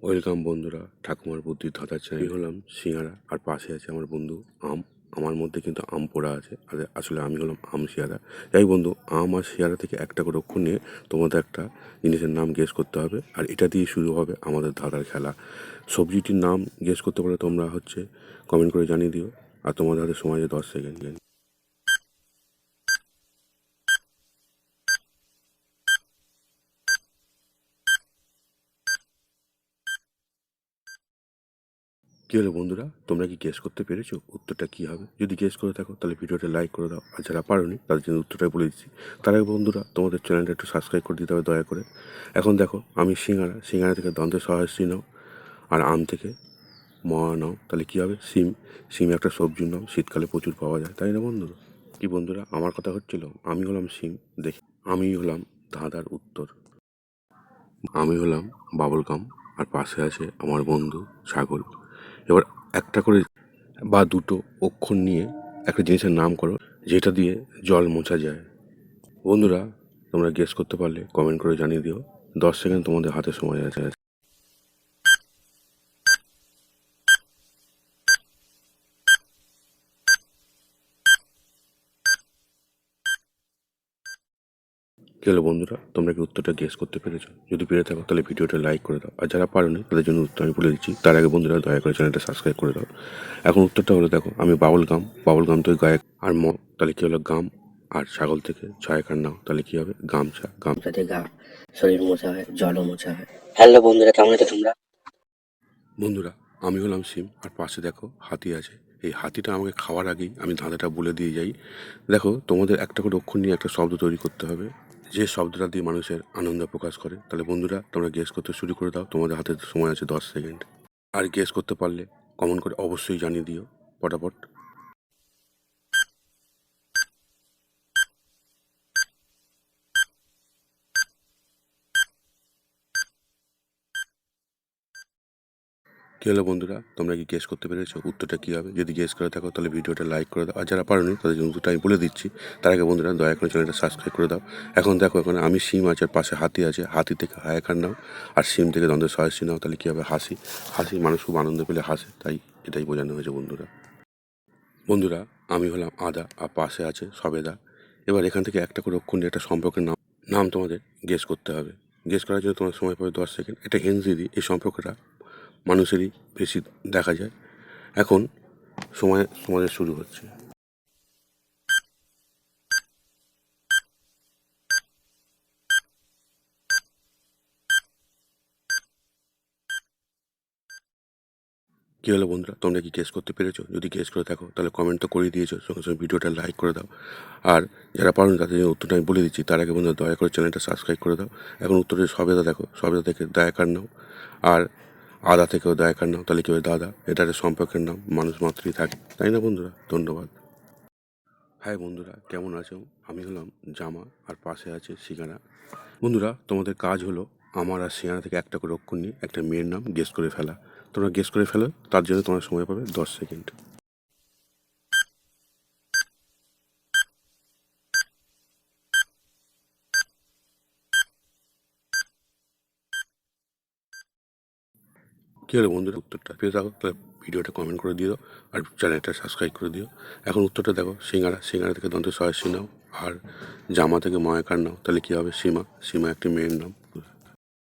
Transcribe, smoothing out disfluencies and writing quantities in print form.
Welcome বন্ধুরা, ঠাকুমার বুদ্ধির ধাঁধা চ্যানেল। আমি হলাম সিঙ্গারা আর পাশে আছে আমার বন্ধু আম। আমার মধ্যে কিন্তু আম পোড়া আছে, আর আসলে আমি হলাম আম শিয়ারা। যাই বন্ধু, আম আর শিয়ারা থেকে একটা করে অক্ষর নিয়ে তোমাদের একটা জিনিসের নাম গেস করতে হবে, আর এটা দিয়ে শুরু হবে আমাদের ধাঁধার খেলা। সবজিটির নাম গেস করতে পারলে তোমরা কমেন্ট করে জানিয়ে দিও, আর তোমাদের হাতে সময় 10 সেকেন্ড। কী হলো বন্ধুরা, তোমরা কি গেস করতে পেরেছো উত্তরটা কী হবে? যদি গেস করে থাকো তাহলে ভিডিওটা লাইক করে দাও, আর যারা পারোনি তাদের জন্য উত্তরটা বলে দিচ্ছি। তার আগে বন্ধুরা, তোমাদের চ্যানেলটা একটু সাবস্ক্রাইব করে দিতে হবে দয়া করে। এখন দেখো, আমি সিঙ্গারা থেকে দন্তের সহায়শ্রী নাও, আর আম থেকে ম নাও, তাহলে কী হবে? সিম। সিম একটা সবজির নাম, শীতকালে প্রচুর পাওয়া যায়, তাই না বন্ধুরা? কি বন্ধুরা, আমার কথা হচ্ছিল? আমি হলাম সিম, দেখে আমি হলাম ধাঁধার উত্তর। আমি হলাম বাবুল গাম, আর পাশে আছে আমার বন্ধু ছাগল। এবার একটা করে বা দুটো অক্ষর নিয়ে একটা জিনিসের নাম করো যেটা দিয়ে জল মোছা যায়। বন্ধুরা, তোমরা গেস করতে পারলে কমেন্ট করে জানিয়ে দিও। 10 সেকেন্ড তোমাদের হাতে সময় আছে। কি হলো বন্ধুরা, তোমরা কি উত্তরটা গেস করতে পেরেছো? যদি পেরে থাকো তাহলে ভিডিওটা লাইক করে দাও, আর যারা পারোনি তাদের জন্য উত্তর আমি বলে দিচ্ছি। তার আগে বন্ধুরা, দয়া করে চ্যানেলটা সাবস্ক্রাইব করে দাও। এখন উত্তরটা হলো, দেখো, আমি বাবুল গাম তো গায়ক, আর তাহলে কি হলো? গাম। আর ছাগল থেকে ছয়কার নাও, তাহলে কি হবে? গামছা। গামছাতে শরীর মোছা হয়, জলও মোছা হয়। হ্যালো বন্ধুরা, কেমন আছো তোমরা? বন্ধুরা, আমি হলাম সিম, আর পাশে দেখো হাতি আছে। এই হাতিটা আমাকে খাওয়ার আগেই আমি ধাঁধাটা বলে দিয়ে যাই। দেখো, তোমাদের একটা করে অক্ষর নিয়ে একটা শব্দ তৈরি করতে হবে, যে শব্দটা দিয়ে মানুষের আনন্দ প্রকাশ করে। তাহলে বন্ধুরা, তোমরা গেস করতে শুরু করে দাও, তোমাদের হাতে সময় আছে 10 সেকেন্ড। আর গেস করতে পারলে কমেন্ট করে অবশ্যই জানিয়ে দিও পটাপট। কী হলো বন্ধুরা, তোমরা কি গেস করতে পেরেছো উত্তরটা কী হবে? যদি গেস করে থাকো তাহলে ভিডিওটা লাইক করে দাও, আর যারা পারোনি তাদের জন্য উত্তরটা আমি বলে দিচ্ছি। তার আগে বন্ধুরা, দয়া করে চ্যানেলটা সাবস্ক্রাইব করে দাও। এখন দেখো, এখানে আমি সিম আছে, আর পাশে হাতি আছে। হাতি থেকে হায়াকার নাও, আর সিম থেকে দ্বন্দ্বের সহায়সী নাও, তাহলে কী হবে? হাসি। হাসি, মানুষ খুব আনন্দ পেলে হাসে, তাই এটাই বোঝানো হয়েছে বন্ধুরা। বন্ধুরা, আমি হলাম আদা, আর পাশে আছে সবেদা। এবার এখান থেকে একটা করে অক্ষর নিয়ে একটা সম্পর্কের নাম নাম তোমাদের গেস করতে হবে। গেস করার জন্য তোমার সময় পাবে 10 সেকেন্ড। এটা হেনরি দি, এই সম্পর্কটা মানুষেরই বেশি দেখা যায়। এখন সময় তোমাদের শুরু হচ্ছে। কী হলো বন্ধুরা, তোমরা কি গেস করতে পেরেছো? যদি গেস করে থাকো তাহলে কমেন্ট তো করেই দিয়েছো, সঙ্গে সঙ্গে ভিডিওটা লাইক করে দাও। আর যারা পারো তাদের জন্য উত্তরটা আমি বলে দিচ্ছি। তার আগে বন্ধুরা, দয়া করে চ্যানেলটা সাবস্ক্রাইব করে দাও। এখন উত্তরের সবেদা দেখো, সবেদা থেকে দায়াকার নাও, আর আদা থেকেও দায়াকার নাও, তাহলে কি হবে? দাদা। এটা একটা সম্পর্কের নাম, মানুষ মাত্রই থাকে, তাই না বন্ধুরা? ধন্যবাদ। হাই বন্ধুরা, কেমন আছো? আমি হলাম জামা, আর পাশে আছে সিঙ্গারা। বন্ধুরা, তোমাদের কাজ হলো আমার আর সিঙ্গারা থেকে একটা করে অক্ষর নিয়ে একটা মেয়ের নাম গেস করে ফেলা। তোমরা গেস করে ফেলো, তার জন্য তোমার সময় পাবে 10 সেকেন্ড। কী হলো বন্ধুরা, উত্তরটা পেয়ে থাকো তাহলে ভিডিওটা কমেন্ট করে দিও, আর চ্যানেলটা সাবস্ক্রাইব করে দিও। এখন উত্তরটা দেখো, সিঙ্গারা থেকে দন্তের সহায়সী নাও, আর জামা থেকে ময়াকার নাও, তাহলে কী হবে? সীমা। সীমা একটি মেয়ের নাম।